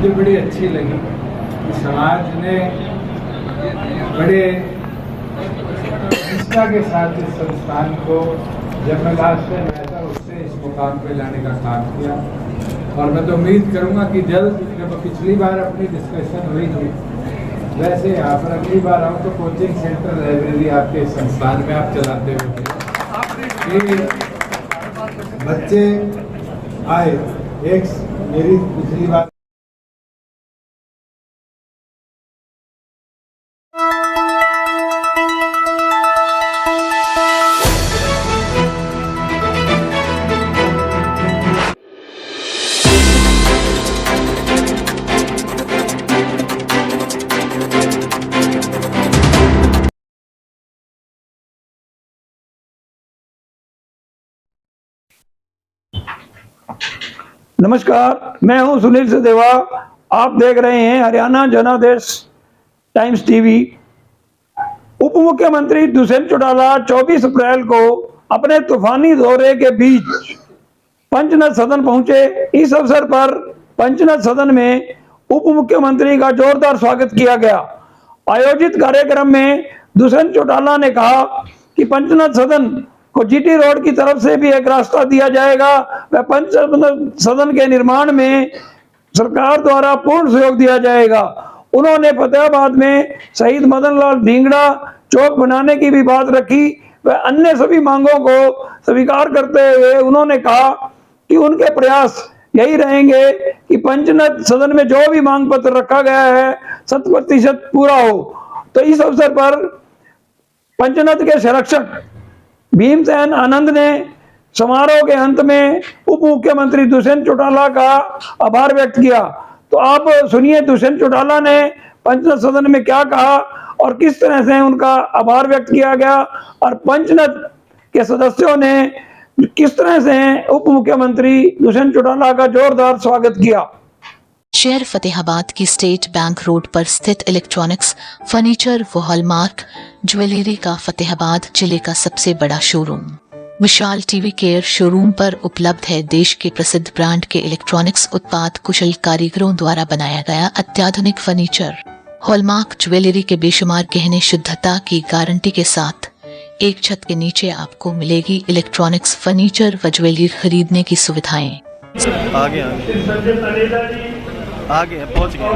मुझे बड़ी अच्छी लगी कि समाज ने बड़े निष्ठा के साथ इस संस्थान को जब मैं लास्ट टाइम आया था उससे इस मुकाम पे लाने का काम किया। और मैं तो उम्मीद करूंगा कि जल्द, जब पिछली बार अपनी डिस्कशन हुई थी वैसे यहाँ पर अगली बार आऊँ तो कोचिंग सेंटर लाइब्रेरी आपके संस्थान में आप चलाते हुए बच्चे आए। एक मेरी पिछली बार नमस्कार, मैं हूं सुनील सदेवा। आप देख रहे हैं हरियाणा जनादेश टाइम्स टीवी। उप मुख्यमंत्री दुष्यंत चौटाला 24 अप्रैल को अपने तूफानी दौरे के बीच पंचनद सदन पहुंचे। इस अवसर पर पंचनद सदन में उप मुख्यमंत्री का जोरदार स्वागत किया गया। आयोजित कार्यक्रम में दुष्यंत चौटाला ने कहा कि पंचनद सदन को जीटी रोड की तरफ से भी एक रास्ता दिया जाएगा व पंचनद सदन के निर्माण में सरकार द्वारा पूर्ण सहयोग दिया जाएगा। उन्होंने फतेहाबाद में शहीद मदन लाल ढींगड़ा चौक बनाने की भी बात रखी व अन्य सभी मांगों को स्वीकार करते हुए उन्होंने कहा कि उनके प्रयास यही रहेंगे कि पंचनद सदन में जो भी मांग पत्र रखा गया है 100% पूरा हो। तो इस अवसर पर पंचनद के संरक्षक भीमसेन आनंद ने समारोह के अंत में उप मुख्यमंत्री दुष्यंत चौटाला का आभार व्यक्त किया। तो आप सुनिए दुष्यंत चौटाला ने पंचनद सदन में क्या कहा और किस तरह से उनका आभार व्यक्त किया गया और पंचनद के सदस्यों ने किस तरह से उप मुख्यमंत्री दुष्यंत चौटाला का जोरदार स्वागत किया। शहर फतेहाबाद की स्टेट बैंक रोड पर स्थित इलेक्ट्रॉनिक्स, फर्नीचर व हॉलमार्क ज्वेलरी का फतेहाबाद जिले का सबसे बड़ा शोरूम विशाल टीवी केयर शोरूम पर उपलब्ध है। देश के प्रसिद्ध ब्रांड के इलेक्ट्रॉनिक्स उत्पाद कुशल कारीगरों द्वारा बनाया गया अत्याधुनिक फर्नीचर, हॉलमार्क ज्वेलरी के बेशुमार गहने शुद्धता की गारंटी के साथ एक छत के नीचे आपको मिलेगी इलेक्ट्रॉनिक्स, फर्नीचर व ज्वेलरी खरीदने की सुविधाएं। आगे पहुंच गए।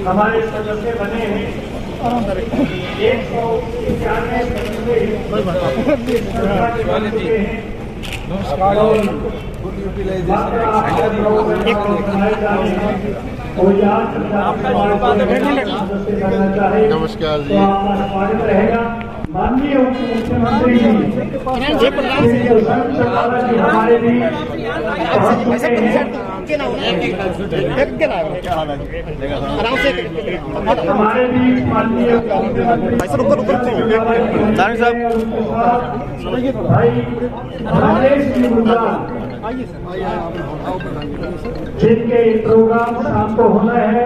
हमारे सदस्य बने हैं 191 नमस्कार जी। माननीय उप मुख्यमंत्री जी हमारे भी पहुंच चुके हैं। हमारे भी माननीय भाई जिनके प्रोग्राम शाम को होना है,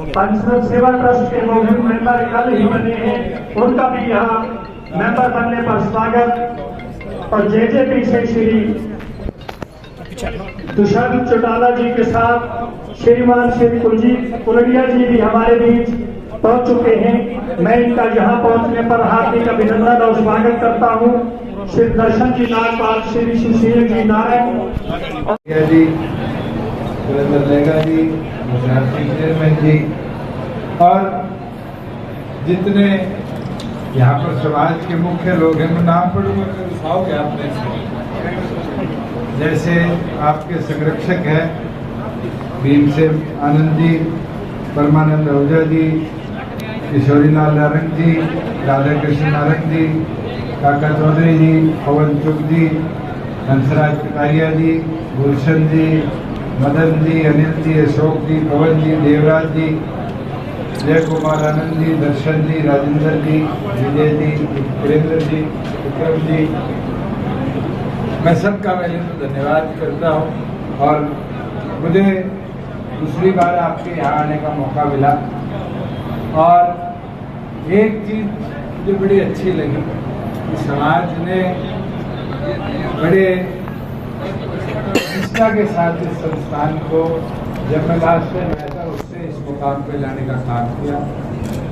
पंचनद सेवा ट्रस्ट के मौजूद मेंबर कल ही बने हैं, उनका भी यहाँ मेंबर बनने पर स्वागत। और जेजेपी से श्री दुष्यंत चौटाला जी के साथ श्रीमान श्री कुलजीत कुलडिया जी भी हमारे बीच पहुंच चुके हैं। मैं इनका यहाँ पहुंचने पर हार्दिक अभिनंदन और स्वागत करता हूँ। श्री दर्शन जी नागपाल, श्री सुशील जी नारायण जी, सुरेंद्र लेगा जी, चेयरमैन जी और जितने यहाँ पर समाज के मुख्य लोग हैं, मैं नाम पढ़ूंगा तो दिखाओगे आपने। जैसे आपके संरक्षक हैं भीमसेन आनंद जी, परमानंद आहूजा जी, किशोरीलाल नारंग जी, राधा कृष्ण नारंग जी, काका चौधरी जी, पवन चुग जी, हंसराज कटारिया जी, गुलशन जी, मदन जी, अनिल जी, अशोक जी, पवन जी, देवराज जी, जय कुमार आनंद जी, दर्शन जी, राजेंद्र जी, विजय जी, वीरेंद्र जी, विक्रम जी, मैं सबका पहले तो धन्यवाद करता हूँ। और मुझे दूसरी बार आपके यहाँ आने का मौका मिला और एक चीज़ मुझे बड़ी अच्छी लगी कि समाज ने बड़े प्रतिष्ठा के साथ इस संस्थान को जब मैं लास्ट टाइम आया था उससे इस मुकाम पे लाने का काम किया।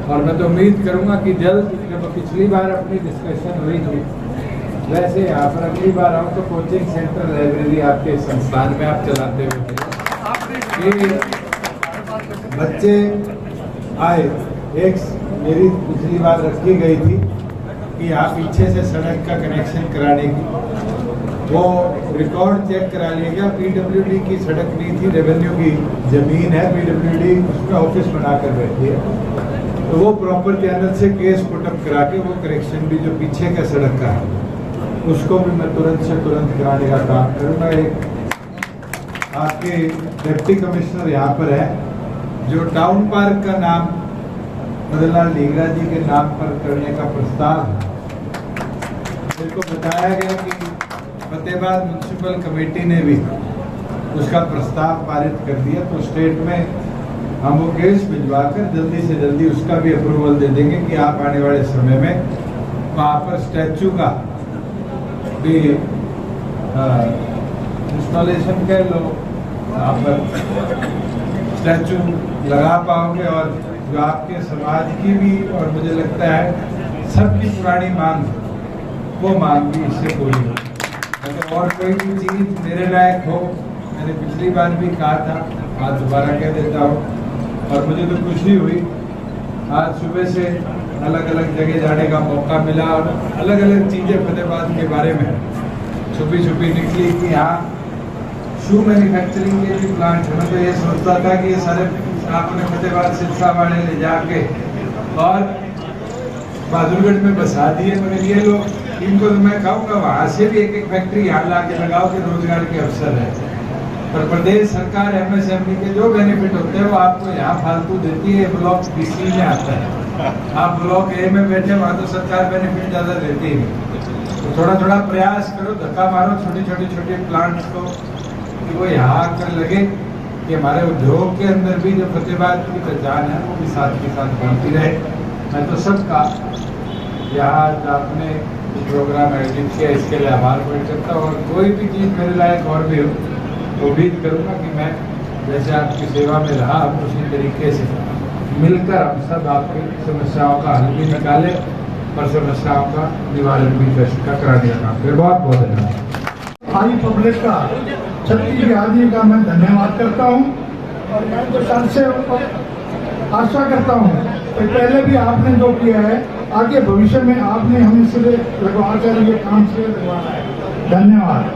और मैं तो उम्मीद करूंगा कि जल्द, जब पिछली बार अपनी डिस्कशन हुई थी वैसे यहाँ पर अगली बार आऊँ तो कोचिंग सेंटर लाइब्रेरी आपके संस्थान में आप चलाते हुए ये बच्चे आए। एक मेरी पिछली बार रखी गई थी कि आप पीछे से सड़क का कनेक्शन कराने की, वो रिकॉर्ड चेक करा लिया गया। पीडब्ल्यूडी की सड़क नहीं थी, रेवेन्यू की जमीन है, पीडब्ल्यूडी उसमें ऑफिस बनाकर बैठी है। तो वो प्रॉपर चैनल से केस पुटअप करा के वो करेक्शन भी जो पीछे का सड़क का है उसको भी मैं तुरंत से तुरंत कराने का काम करूँगा। एक आपके डिप्टी कमिश्नर यहाँ पर है जो टाउन पार्क का नाम मदनलाल ढींगरा जी के नाम पर करने का प्रस्ताव है। मेरे को बताया गया कि फतेहाबाद म्यूनसिपल कमेटी ने भी उसका प्रस्ताव पारित कर दिया, तो स्टेट में हम वो केस भिजवा कर जल्दी से जल्दी उसका भी अप्रूवल दे देंगे कि आप आने वाले समय में वहाँ पर स्टैचू का भी इंस्टॉलेशन कर लो, वहाँ पर स्टैचू लगा पाओगे। और जो आपके समाज की भी और मुझे लगता है सबकी पुरानी मांग, वो मांग भी इससे पूरी हो। अगर और कोई भी चीज़ मेरे लायक हो, मैंने पिछली बार भी कहा था, आज दोबारा कह देता हूँ। और मुझे तो खुशी हुई, आज सुबह से अलग अलग जगह जाने का मौका मिला और अलग अलग चीज़ें फतेहाबाद के बारे में छुपी छुपी निकली कि यहाँ शू मैन्युफैक्चरिंग के भी प्लांट है। मैं तो ये सोचता था कि ये सारे आपने फतेहाबाद सिरसा वाले ले जाके और बहादुरगढ़ में बसा दिए, मगर ये लोग, इनको तो मैं कहूँगा वहाँ से भी एक एक फैक्ट्री यहाँ ला के लगाओ कि रोजगार के अवसर है। पर प्रदेश सरकार एमएसएमई के जो बेनिफिट होते हैं वो आपको यहाँ फालतू देती है। ब्लॉक बीसी में आता है, आप ब्लॉक ए में बैठे वहाँ तो सरकार बेनिफिट ज़्यादा देती है। तो थोड़ा थोड़ा प्रयास करो, धक्का मारो छोटे प्लांट्स को कि वो यहाँ आकर लगे कि हमारे उद्योग के अंदर भी जो फतेहाबाद की पहचान है वो भी साथ के साथ बढ़ती रहे। मैं तो सबका यहाँ आपने प्रोग्राम आयोजित किया इसके लिए आभार व्यक्त करता हूँ। और कोई भी चीज़ मेरे लायक और भी हो तो उम्मीद करूँगा कि मैं जैसे आपकी सेवा में रहा हम उसी तरीके से मिलकर हम सब आपकी समस्याओं का हल भी निकालें और समस्याओं का निवारण भी कराने का काम करें। बहुत बहुत धन्यवाद। आई पब्लिक का, छत्तीस आदमी का मैं धन्यवाद करता हूँ। और मैं तो सर से आशा करता हूँ कि पहले भी आपने जो किया है आगे भविष्य में आपने हमें सिरे लगवा कर ये काम सिरे लगवाना है। धन्यवाद।